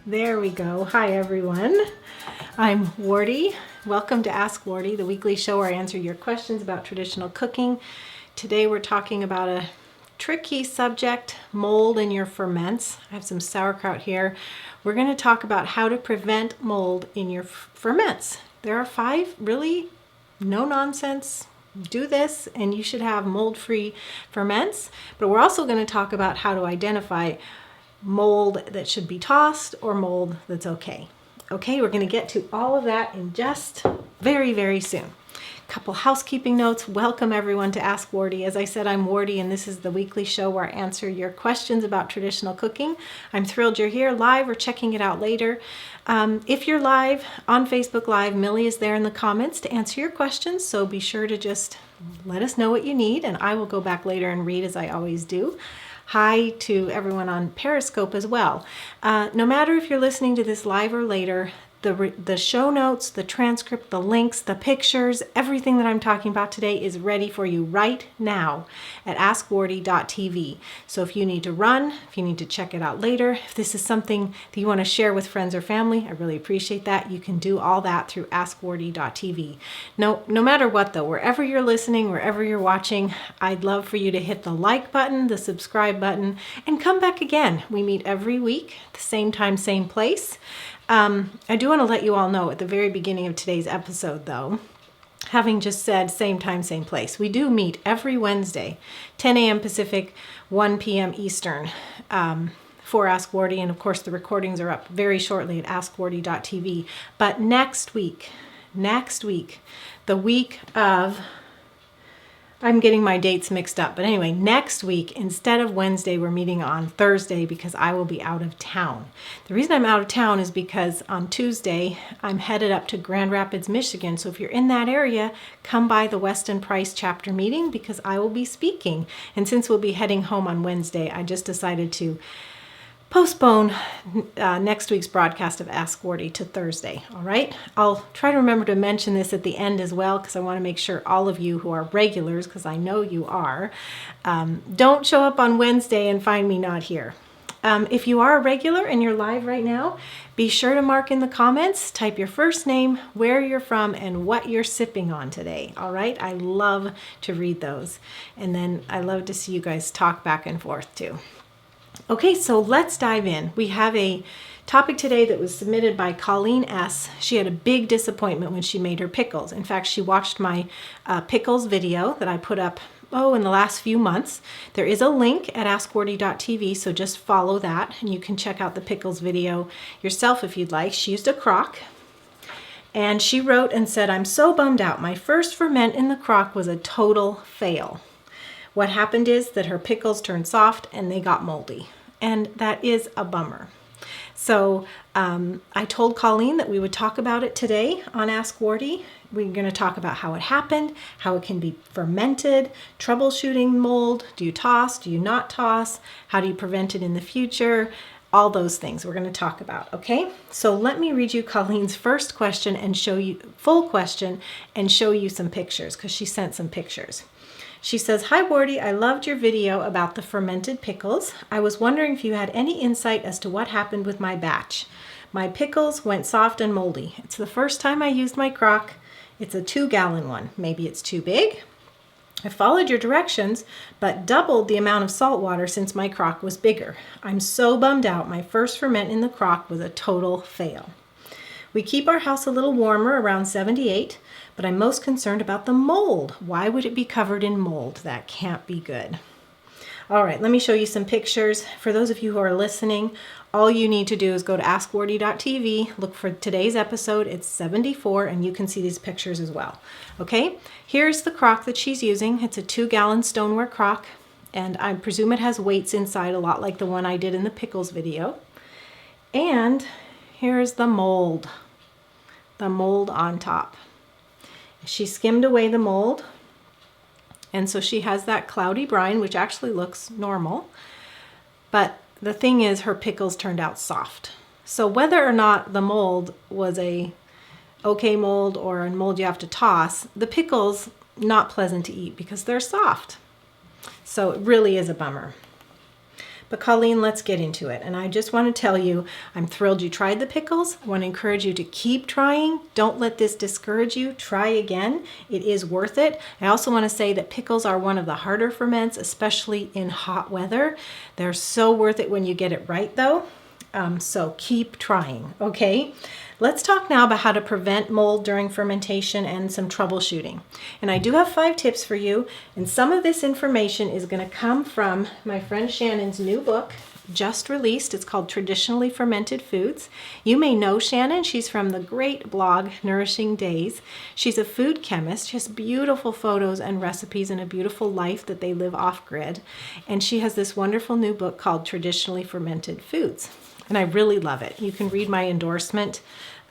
There we go. Hi, everyone. I'm Wardee. Welcome to Ask Wardee, the weekly show where I answer your questions about traditional cooking. Today we're talking about a tricky subject, mold in your ferments. I have some sauerkraut here. We're going to talk about how to prevent mold in your ferments. There are 5 really no-nonsense, do this and you should have mold-free ferments. But we're also going to talk about how to identify mold that should be tossed or mold that's okay. Okay, we're going to get to all of that in just very, very soon. Couple housekeeping notes. Welcome everyone to Ask Wardee. As I said, I'm Wardee and this is the weekly show where I answer your questions about traditional cooking. I'm thrilled you're here live or checking it out later. If you're live on Facebook Live, Millie is there in the comments to answer your questions, so be sure to just let us know what you need and I will go back later and read as I always do. Hi to everyone on Periscope as well. No matter if you're listening to this live or later, the show notes, the transcript, the links, the pictures, everything that I'm talking about today is ready for you right now at askwardee.tv. So if you need to run, if you need to check it out later, if this is something that you want to share with friends or family, I really appreciate that. You can do all that through askwardee.tv. No matter what though, wherever you're listening, wherever you're watching, I'd love for you to hit the like button, the subscribe button, and come back again. We meet every week, the same time, same place. I do want to let you all know at the very beginning of today's episode, though, having just said same time, same place, we do meet every Wednesday, 10 a.m. Pacific, 1 p.m. Eastern, for Ask Wardee. And of course, the recordings are up very shortly at askwardee.tv. But next week, the week of, I'm getting my dates mixed up. But anyway, next week, instead of Wednesday, we're meeting on Thursday because I will be out of town. The reason I'm out of town is because on Tuesday, I'm headed up to Grand Rapids, Michigan. So if you're in that area, come by the Weston Price chapter meeting because I will be speaking. And since we'll be heading home on Wednesday, I just decided to postpone next week's broadcast of Ask Wardee to Thursday, all right? I'll try to remember to mention this at the end as well because I want to make sure all of you who are regulars, because I know you are, don't show up on Wednesday and find me not here. If you are a regular and you're live right now, be sure to mark in the comments, type your first name, where you're from, and what you're sipping on today, all right? I love to read those. And then I love to see you guys talk back and forth too. Okay, so let's dive in. We have a topic today that was submitted by Colleen S. She had a big disappointment when she made her pickles. In fact, she watched my pickles video that I put up, in the last few months. There is a link at askwardee.tv, so just follow that and you can check out the pickles video yourself if you'd like. She used a crock and she wrote and said, "I'm so bummed out. My first ferment in the crock was a total fail. What happened is that her pickles turned soft and they got moldy, and that is a bummer." So I told Colleen that we would talk about it today on Ask Wardee. We're going to talk about how it happened, how it can be fermented, troubleshooting mold. Do you toss? Do you not toss? How do you prevent it in the future? All those things we're going to talk about, okay? So let me read you Colleen's first question and show you, full question, and show you some pictures because she sent some pictures. She says, "Hi Wardee, I loved your video about the fermented pickles. I was wondering if you had any insight as to what happened with my batch. My pickles went soft and moldy. It's the first time I used my crock. It's a 2-gallon one. Maybe it's too big. I followed your directions, but doubled the amount of salt water since my crock was bigger. I'm so bummed out. My first ferment in the crock was a total fail. We keep our house a little warmer, around 78, but I'm most concerned about the mold. Why would it be covered in mold? That can't be good." All right, let me show you some pictures. For those of you who are listening, all you need to do is go to askwardee.tv, look for today's episode. It's 74, and you can see these pictures as well. Okay, here's the crock that she's using. It's a 2-gallon stoneware crock, and I presume it has weights inside, a lot like the one I did in the pickles video. And here's the mold on top. She skimmed away the mold, and so she has that cloudy brine, which actually looks normal. But the thing is, her pickles turned out soft. So whether or not the mold was a okay mold or a mold you have to toss, the pickles not pleasant to eat because they're soft. So it really is a bummer. But Colleen, let's get into it. And I just want to tell you, I'm thrilled you tried the pickles. I want to encourage you to keep trying. Don't let this discourage you. Try again. It is worth it. I also want to say that pickles are one of the harder ferments, especially in hot weather. They're so worth it when you get it right though. So keep trying, okay? Let's talk now about how to prevent mold during fermentation and some troubleshooting. And I do have 5 tips for you, and some of this information is going to come from my friend Shannon's new book, just released. It's called Traditionally Fermented Foods. You may know Shannon. She's from the great blog Nourishing Days. She's a food chemist. She has beautiful photos and recipes and a beautiful life that they live off-grid. And she has this wonderful new book called Traditionally Fermented Foods. And I really love it. You can read my endorsement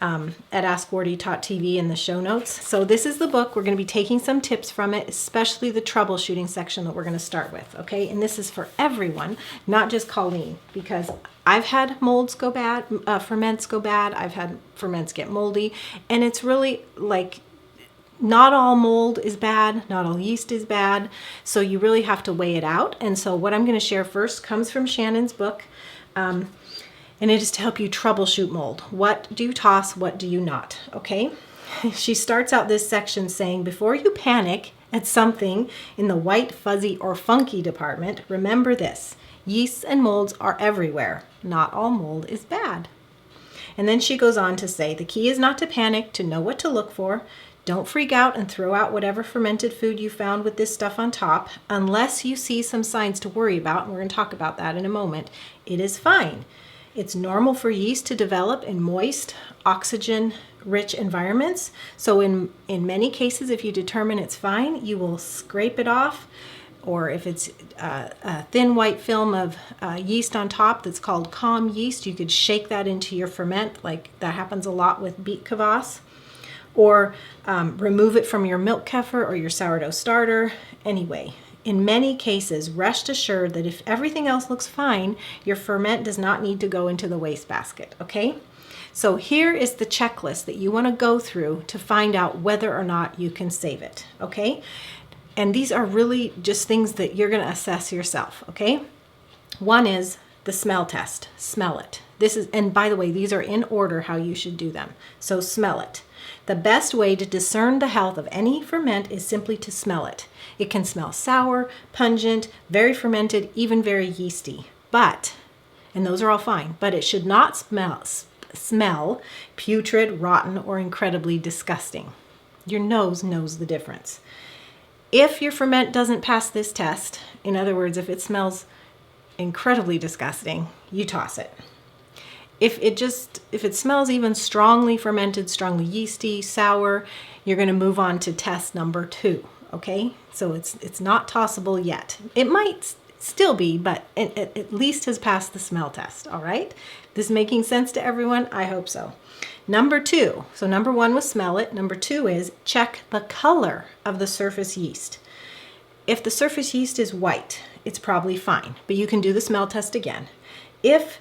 at AskWardee.tv in the show notes. So this is the book. We're going to be taking some tips from it, especially the troubleshooting section that we're going to start with, okay? And this is for everyone, not just Colleen, because I've had molds go bad, ferments go bad. I've had ferments get moldy, and it's really like not all mold is bad, not all yeast is bad, so you really have to weigh it out. And so what I'm going to share first comes from Shannon's book, and it is to help you troubleshoot mold. What do you toss? What do you not? Okay? She starts out this section saying, before you panic at something in the white, fuzzy, or funky department, remember this. Yeasts and molds are everywhere. Not all mold is bad. And then she goes on to say, the key is not to panic, to know what to look for. Don't freak out and throw out whatever fermented food you found with this stuff on top, unless you see some signs to worry about, and we're going to talk about that in a moment. It is fine. It's normal for yeast to develop in moist, oxygen-rich environments. So in many cases, if you determine it's fine, you will scrape it off. Or if it's a thin white film of yeast on top that's called calm yeast, you could shake that into your ferment. Like that happens a lot with beet kvass. Or remove it from your milk kefir or your sourdough starter. Anyway, in many cases, rest assured that if everything else looks fine, your ferment does not need to go into the wastebasket, okay? So here is the checklist that you want to go through to find out whether or not you can save it, okay? And these are really just things that you're going to assess yourself, okay? One is the smell test. Smell it. This is, and by the way, these are in order how you should do them. So smell it. The best way to discern the health of any ferment is simply to smell it. It can smell sour, pungent, very fermented, even very yeasty. But, and those are all fine, but it should not smell putrid, rotten, or incredibly disgusting. Your nose knows the difference. If your ferment doesn't pass this test, in other words, if it smells incredibly disgusting, you toss it. If it smells even strongly fermented, strongly yeasty, sour, you're going to move on to test number 2, okay? So it's not tossable yet. It might still be, but it at least has passed the smell test, all right? This making sense to everyone? I hope so. Number 2, so number 1 was smell it. Number 2 is check the color of the surface yeast. If the surface yeast is white, it's probably fine, but you can do the smell test again. If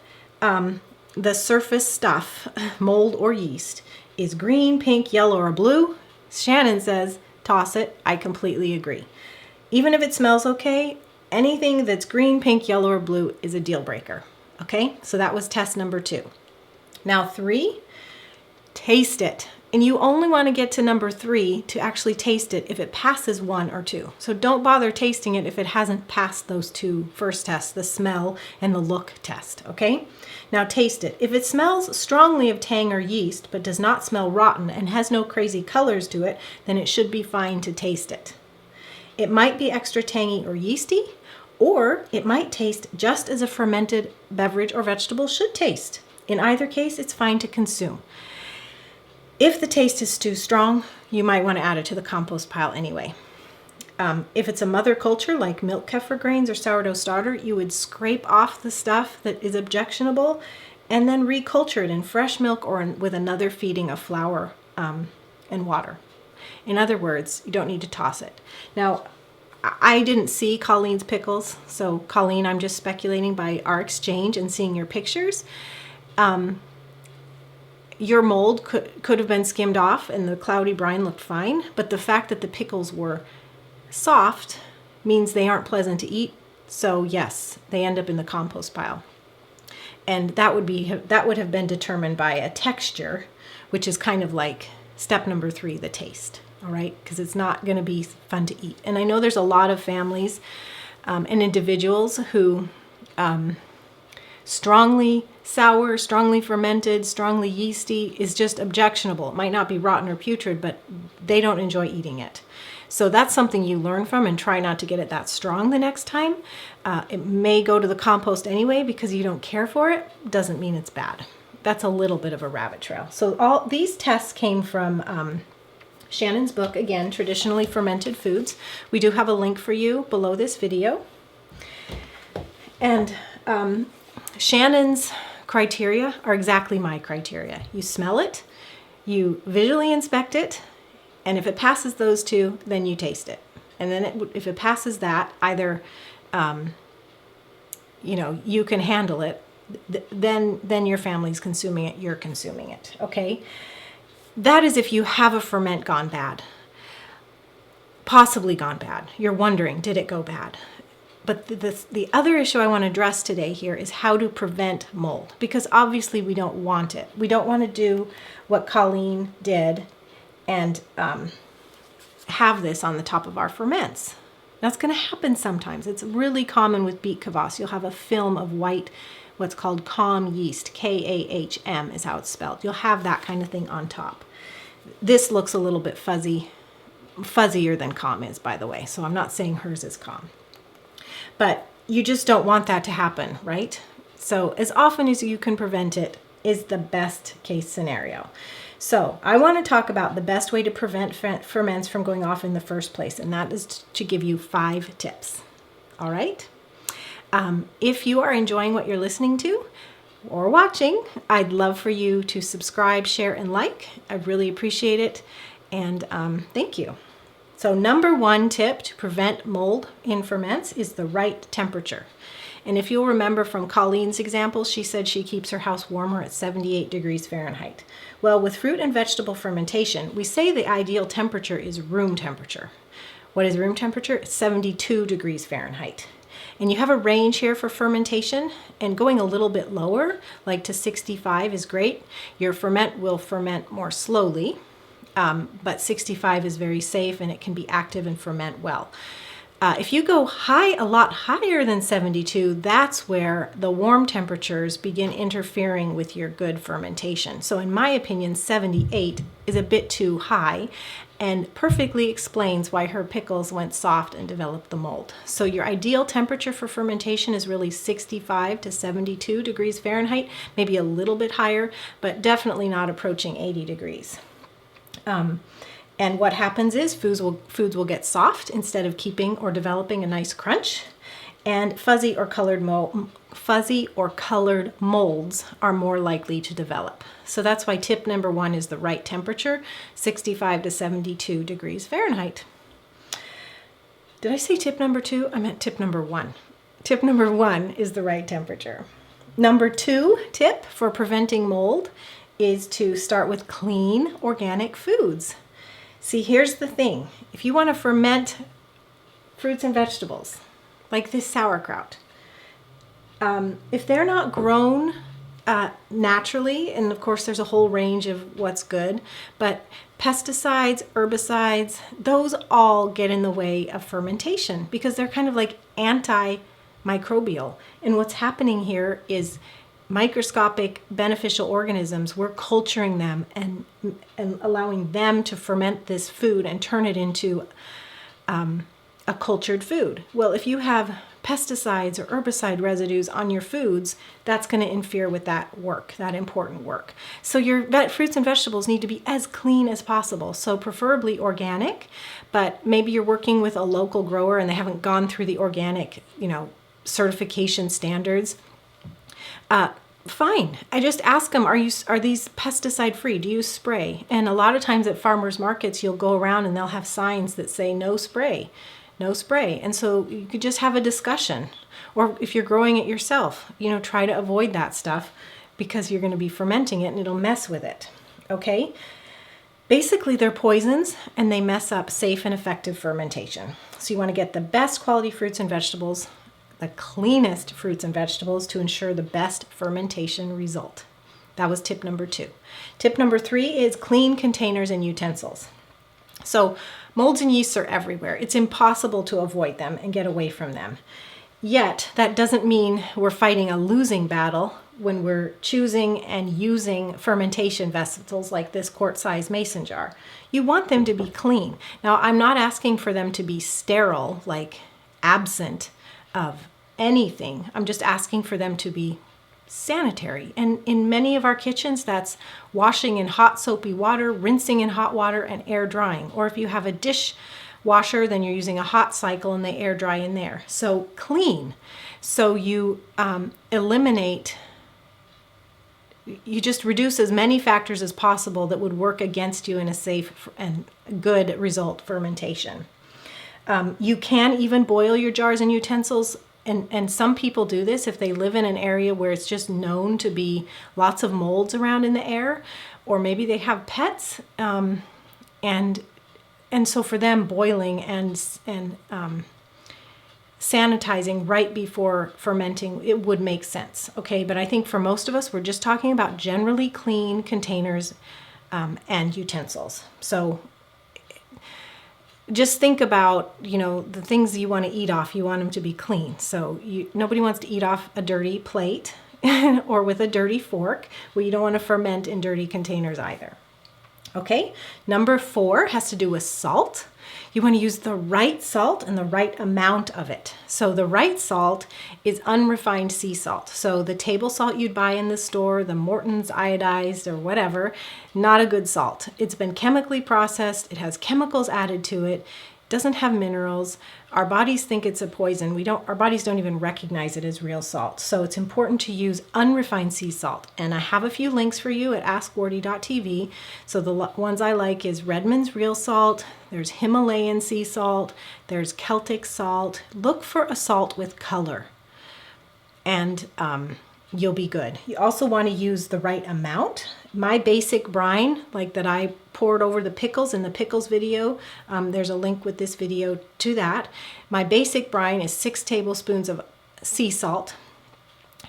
the surface stuff, mold or yeast, is green, pink, yellow, or blue, Shannon says, toss it. I completely agree. Even if it smells okay, anything that's green, pink, yellow, or blue is a deal breaker. Okay, so that was test number 2. Now 3, taste it. And you only want to get to number 3 to actually taste it if it passes 1 or 2. So don't bother tasting it if it hasn't passed those 2 first tests, the smell and the look test, okay? Now taste it. If it smells strongly of tang or yeast, but does not smell rotten and has no crazy colors to it, then it should be fine to taste it. It might be extra tangy or yeasty, or it might taste just as a fermented beverage or vegetable should taste. In either case, it's fine to consume. If the taste is too strong, you might want to add it to the compost pile anyway. If it's a mother culture like milk kefir grains or sourdough starter, you would scrape off the stuff that is objectionable and then reculture it in fresh milk or with another feeding of flour and water. In other words, you don't need to toss it. Now, I didn't see Colleen's pickles, so Colleen, I'm just speculating by our exchange and seeing your pictures. Your mold could have been skimmed off and the cloudy brine looked fine, but the fact that the pickles were soft means they aren't pleasant to eat, So yes, they end up in the compost pile. And that would have been determined by a texture, which is kind of like step number 3, the taste. All right, because it's not going to be fun to eat. And I know there's a lot of families and individuals who strongly sour, strongly fermented, strongly yeasty is just objectionable. It might not be rotten or putrid, but they don't enjoy eating it. So that's something you learn from, and try not to get it that strong the next time. It may go to the compost anyway because you don't care for it. Doesn't mean it's bad. That's a little bit of a rabbit trail. So all these tests came from Shannon's book, again, Traditionally Fermented Foods. We do have a link for you below this video. And Shannon's criteria are exactly my criteria. You smell it, you visually inspect it, and if it passes those two, then you taste it. And then if it passes that, either you can handle it, then your family's consuming it, you're consuming it, okay? That is if you have a ferment gone bad, possibly gone bad. You're wondering, did it go bad? But the other issue I want to address today here is how to prevent mold, because obviously we don't want it. We don't want to do what Colleen did and have this on the top of our ferments. That's going to happen sometimes. It's really common with beet kvass. You'll have a film of white, what's called kahm yeast, K-A-H-M is how it's spelled. You'll have that kind of thing on top. This looks a little bit fuzzier than kahm is, by the way. So I'm not saying hers is kahm. But you just don't want that to happen, right? So as often as you can prevent it is the best case scenario. So I want to talk about the best way to prevent ferments from going off in the first place, and that is to give you 5 tips. All right? If you are enjoying what you're listening to or watching, I'd love for you to subscribe, share, and like. I'd really appreciate it, and thank you. So number 1 tip to prevent mold in ferments is the right temperature. And if you'll remember from Colleen's example, she said she keeps her house warmer at 78 degrees Fahrenheit. Well, with fruit and vegetable fermentation, we say the ideal temperature is room temperature. What is room temperature? It's 72 degrees Fahrenheit. And you have a range here for fermentation, and going a little bit lower, like to 65 is great. Your ferment will ferment more slowly, but 65 is very safe and it can be active and ferment well. If you go a lot higher than 72, that's where the warm temperatures begin interfering with your good fermentation. So in my opinion, 78 is a bit too high and perfectly explains why her pickles went soft and developed the mold. So your ideal temperature for fermentation is really 65 to 72 degrees Fahrenheit, maybe a little bit higher, but definitely not approaching 80 degrees. And what happens is foods will get soft instead of keeping or developing a nice crunch, and fuzzy or colored molds are more likely to develop. So that's why tip number 1 is the right temperature, 65 to 72 degrees Fahrenheit. Did I say tip number 2? I meant tip number 1. Tip number 1 is the right temperature. Number 2 tip for preventing mold is to start with clean organic foods. See, here's the thing. If you want to ferment fruits and vegetables, like this sauerkraut, if they're not grown naturally, and of course there's a whole range of what's good, but pesticides, herbicides, those all get in the way of fermentation because they're kind of like antimicrobial. And what's happening here is microscopic beneficial organisms, we're culturing them and allowing them to ferment this food and turn it into a cultured food. Well, if you have pesticides or herbicide residues on your foods, that's going to interfere with that work, that important work. So your fruits and vegetables need to be as clean as possible. So preferably organic, but maybe you're working with a local grower and they haven't gone through the organic, certification standards. Fine. I just ask them, are these pesticide free? Do you spray? And a lot of times at farmers markets, you'll go around and they'll have signs that say no spray, no spray. And so you could just have a discussion. Or if you're growing it yourself, try to avoid that stuff because you're going to be fermenting it and it'll mess with it. Okay? Basically, they're poisons and they mess up safe and effective fermentation. So you want to get the best quality fruits and vegetables, the cleanest fruits and vegetables to ensure the best fermentation result. That was tip number 2. Tip number 3 is clean containers and utensils. So molds and yeasts are everywhere. It's impossible to avoid them and get away from them. Yet, that doesn't mean we're fighting a losing battle when we're choosing and using fermentation vessels like this quart-size mason jar. You want them to be clean. Now, I'm not asking for them to be sterile, like absent of anything. I'm just asking for them to be sanitary. And in many of our kitchens, that's washing in hot soapy water, rinsing in hot water, and air drying. Or if you have a dishwasher, then you're using a hot cycle and they air dry in there. So clean. So you eliminate, you just reduce as many factors as possible that would work against you in a safe and good result fermentation. You can even boil your jars and utensils. And some people do this if they live in an area where it's just known to be lots of molds around in the air, or maybe they have pets, and so for them, boiling and sanitizing right before fermenting, it would make sense. Okay, but I think for most of us, we're just talking about generally clean containers and utensils. So just think about, the things you want to eat off. You want them to be clean. So nobody wants to eat off a dirty plate or with a dirty fork. Well, you don't want to ferment in dirty containers either. Okay, number 4 has to do with salt. You want to use the right salt and the right amount of it. So the right salt is unrefined sea salt. So the table salt you'd buy in the store, the Morton's iodized or whatever, not a good salt. It's been chemically processed. It has chemicals added to it. Doesn't have minerals. Our bodies think it's a poison. Our bodies don't even recognize it as real salt. So it's important to use unrefined sea salt. And I have a few links for you at askwardee.tv. So the ones I like is Redmond's real salt. There's Himalayan sea salt. There's Celtic salt. Look for a salt with color, and you'll be good. You also want to use the right amount. My basic brine, like that I poured over the pickles in the pickles video, there's a link with this video to that. My basic brine is 6 tablespoons of sea salt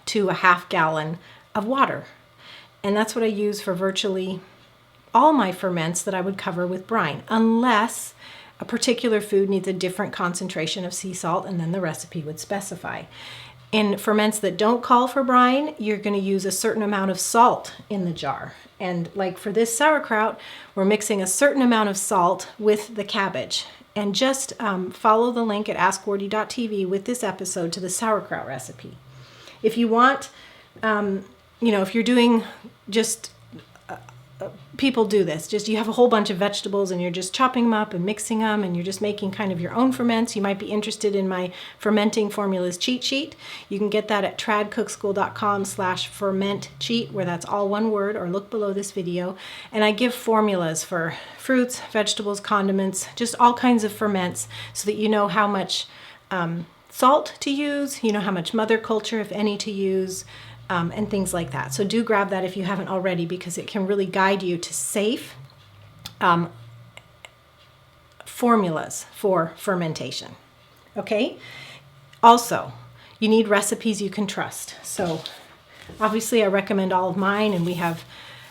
to a half gallon of water. And that's what I use for virtually all my ferments that I would cover with brine, unless a particular food needs a different concentration of sea salt, and then the recipe would specify. In ferments that don't call for brine, you're going to use a certain amount of salt in the jar. And like for this sauerkraut, we're mixing a certain amount of salt with the cabbage. And just follow the link at askwardee.tv with this episode to the sauerkraut recipe. If you want, if you're doing just, people do this, just you have a whole bunch of vegetables and you're just chopping them up and mixing them and you're just making kind of your own ferments. You might be interested in my fermenting formulas cheat sheet. You can get that at tradcookschool.com/ferment cheat, where that's all one word, or look below this video. And I give formulas for fruits, vegetables, condiments, just all kinds of ferments, so that you know how much salt to use, you know how much mother culture, if any, to use, and things like that. So do grab that if you haven't already, because it can really guide you to safe formulas for fermentation. Okay? Also, you need recipes you can trust. So obviously I recommend all of mine, and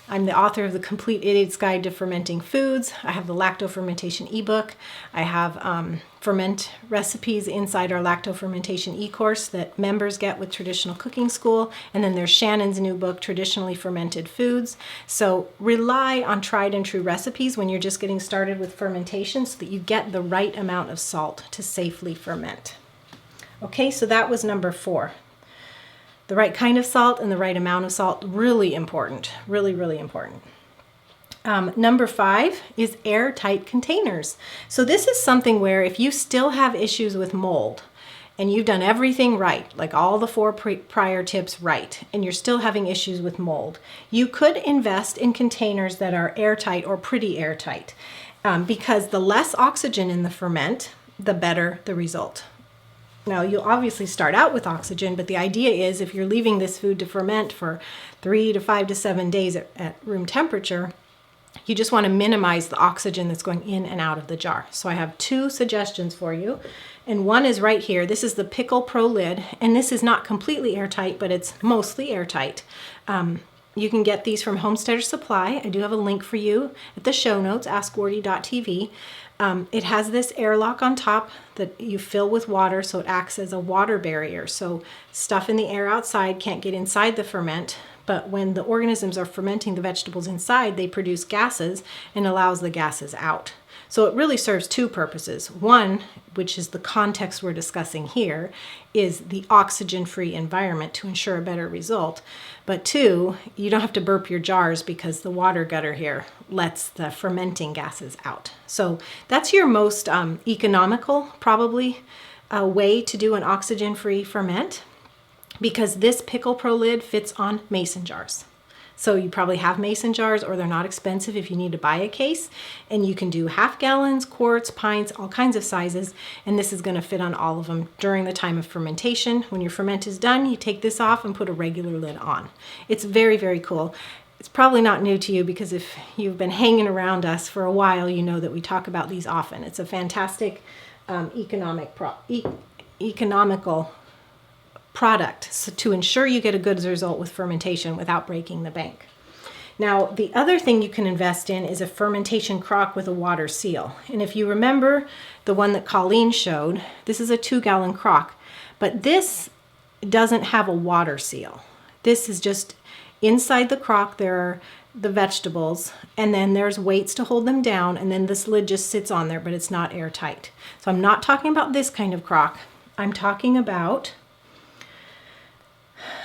I'm the author of the Complete Idiot's Guide to Fermenting Foods. I have the lacto-fermentation ebook. I have ferment recipes inside our lacto-fermentation e-course that members get with Traditional Cooking School. And then there's Shannon's new book, Traditionally Fermented Foods. So rely on tried and true recipes when you're just getting started with fermentation, so that you get the right amount of salt to safely ferment. Okay, so that was number 4. The right kind of salt and the right amount of salt, really important, really, really important. Number 5 is airtight containers. So this is something where if you still have issues with mold and you've done everything right, like all the 4 prior tips right, and you're still having issues with mold, you could invest in containers that are airtight or pretty airtight, because the less oxygen in the ferment, the better the result. Now, you'll obviously start out with oxygen, but the idea is if you're leaving this food to ferment for 3 to 5 to 7 days at room temperature, you just want to minimize the oxygen that's going in and out of the jar. So I have 2 suggestions for you. And one is right here. This is the Pickle Pro lid, and this is not completely airtight, but it's mostly airtight. You can get these from Homesteader Supply. I do have a link for you at the show notes, askwardee.tv. It has this airlock on top that you fill with water, so it acts as a water barrier. So stuff in the air outside can't get inside the ferment, but when the organisms are fermenting the vegetables inside, they produce gases and allows the gases out. So it really serves two purposes. One, which is the context we're discussing here, is the oxygen-free environment to ensure a better result. But two, you don't have to burp your jars because the water gutter here lets the fermenting gases out. So that's your most economical, probably, way to do an oxygen-free ferment, because this Pickle Pro lid fits on mason jars. So you probably have mason jars, or they're not expensive if you need to buy a case. And you can do half gallons, quarts, pints, all kinds of sizes. And this is going to fit on all of them during the time of fermentation. When your ferment is done, you take this off and put a regular lid on. It's very, very cool. It's probably not new to you because if you've been hanging around us for a while, you know that we talk about these often. It's a fantastic economical product, so to ensure you get a good result with fermentation without breaking the bank. Now, the other thing you can invest in is a fermentation crock with a water seal. And if you remember the one that Colleen showed, this is a 2-gallon crock, but this doesn't have a water seal. This is just inside the crock. There are the vegetables, and then there's weights to hold them down, and then this lid just sits on there, but it's not airtight. So I'm not talking about this kind of crock. I'm talking about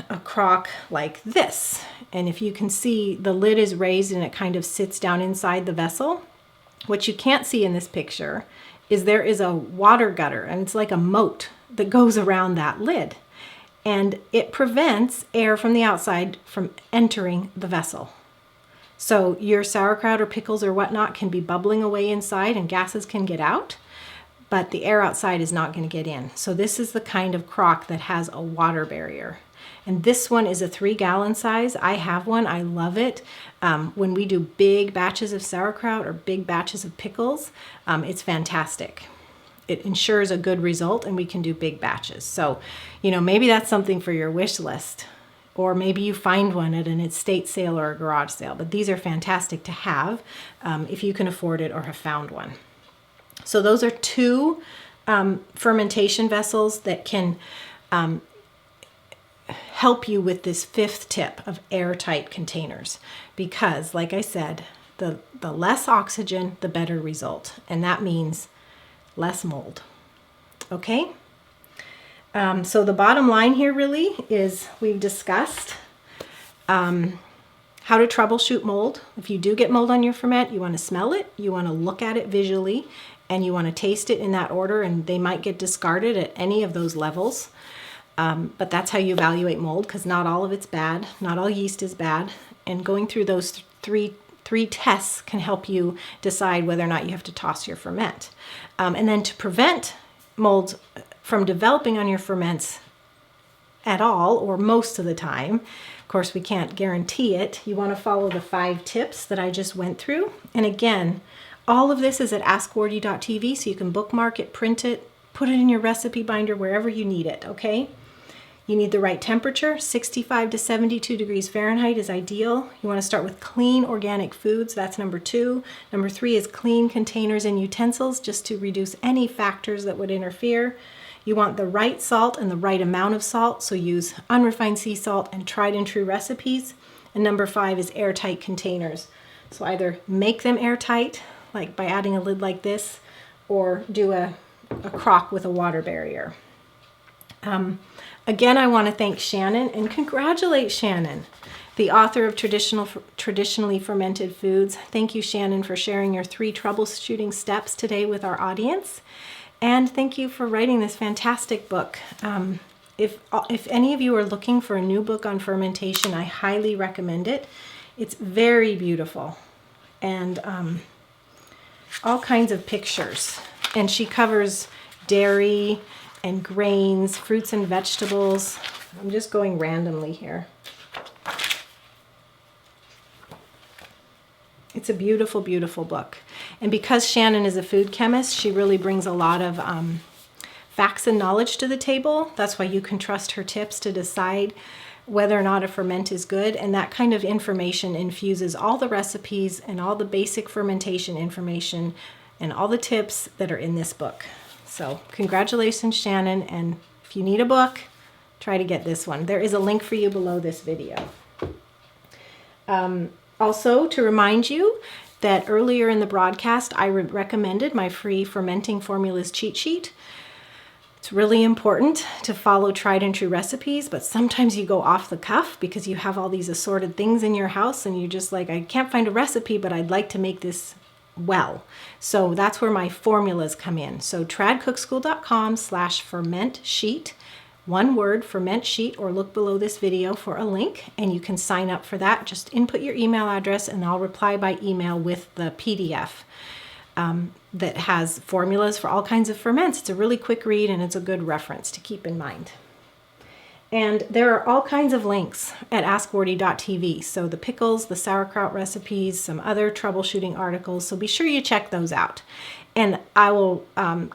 a crock like this. And if you can see, the lid is raised and it kind of sits down inside the vessel. What you can't see in this picture is there is a water gutter, and it's like a moat that goes around that lid. And it prevents air from the outside from entering the vessel. So your sauerkraut or pickles or whatnot can be bubbling away inside and gases can get out, but the air outside is not going to get in. So this is the kind of crock that has a water barrier. And this one is a 3-gallon size. I have one. I love it. When we do big batches of sauerkraut or big batches of pickles, it's fantastic. It ensures a good result, and we can do big batches. So, maybe that's something for your wish list, or maybe you find one at an estate sale or a garage sale. But these are fantastic to have if you can afford it or have found one. So those are two fermentation vessels that can help you with this 5th tip of airtight containers, because like I said, the less oxygen, the better result. And that means less mold. Okay. So the bottom line here really is we've discussed how to troubleshoot mold. If you do get mold on your ferment, you want to smell it, you want to look at it visually, and you want to taste it in that order, and they might get discarded at any of those levels. But that's how you evaluate mold, because not all of it's bad. Not all yeast is bad. And going through those three tests can help you decide whether or not you have to toss your ferment. And then to prevent molds from developing on your ferments at all, or most of the time, of course we can't guarantee it, you want to follow the 5 tips that I just went through. And again, all of this is at askwardee.tv, so you can bookmark it, print it, put it in your recipe binder wherever you need it, okay? You need the right temperature. 65 to 72 degrees Fahrenheit is ideal. You want to start with clean organic foods. That's number 2. Number 3 is clean containers and utensils, just to reduce any factors that would interfere. You want the right salt and the right amount of salt, so use unrefined sea salt and tried and true recipes. And number 5 is airtight containers. So either make them airtight, like by adding a lid like this, or do a crock with a water barrier. Again, I want to thank Shannon and congratulate Shannon, the author of Traditionally Fermented Foods. Thank you, Shannon, for sharing your 3 troubleshooting steps today with our audience. And thank you for writing this fantastic book. If any of you are looking for a new book on fermentation, I highly recommend it. It's very beautiful and all kinds of pictures. And she covers dairy and grains, fruits and vegetables. I'm just going randomly here. It's a beautiful, beautiful book. And because Shannon is a food chemist, she really brings a lot of facts and knowledge to the table. That's why you can trust her tips to decide whether or not a ferment is good. And that kind of information infuses all the recipes and all the basic fermentation information and all the tips that are in this book. So congratulations, Shannon. And if you need a book, try to get this one. There is a link for you below this video. Also, to remind you that earlier in the broadcast, I recommended my free fermenting formulas cheat sheet. It's really important to follow tried and true recipes, but sometimes you go off the cuff because you have all these assorted things in your house and you're just like, I can't find a recipe, but I'd like to make this well. So that's where my formulas come in. So tradcookschool.com/ferment sheet, one word, ferment sheet, or look below this video for a link and you can sign up for that. Just input your email address and I'll reply by email with the PDF. That has formulas for all kinds of ferments. It's a really quick read and it's a good reference to keep in mind. And there are all kinds of links at askwardee.tv. So the pickles, the sauerkraut recipes, some other troubleshooting articles. So be sure you check those out. And I will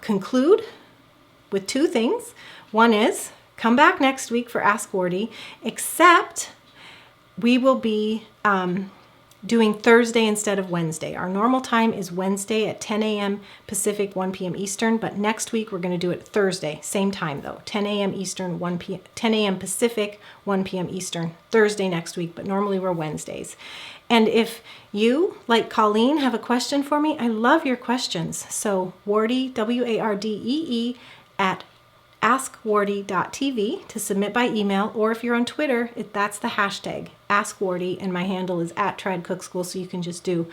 conclude with two things. One is come back next week for Ask Wardee, except we will be doing Thursday instead of Wednesday. Our normal time is Wednesday at 10 a.m. Pacific, 1 p.m. Eastern, but next week we're going to do it Thursday, same time though, 10 a.m. Eastern, 10 a.m. Pacific, 1 p.m. Eastern, Thursday next week, but normally we're Wednesdays. And if you, like Colleen, have a question for me, I love your questions. So Wardee, W-A-R-D-E-E, at askwardee.tv to submit by email, or if you're on Twitter, that's the hashtag AskWardee, and my handle is @TriedCookSchool, so you can just do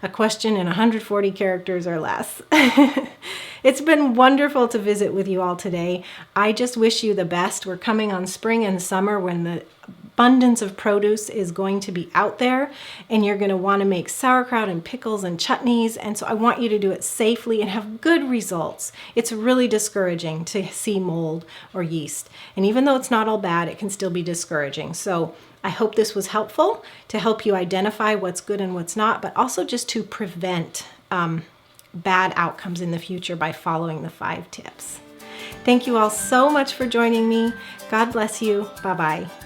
a question in 140 characters or less. It's been wonderful to visit with you all today. I just wish you the best. We're coming on spring and summer when the abundance of produce is going to be out there and you're going to want to make sauerkraut and pickles and chutneys, and so I want you to do it safely and have good results. It's really discouraging to see mold or yeast, and even though it's not all bad, it can still be discouraging. So I hope this was helpful to help you identify what's good and what's not, but also just to prevent bad outcomes in the future by following the 5 tips. Thank you all so much for joining me. God bless you. Bye-bye.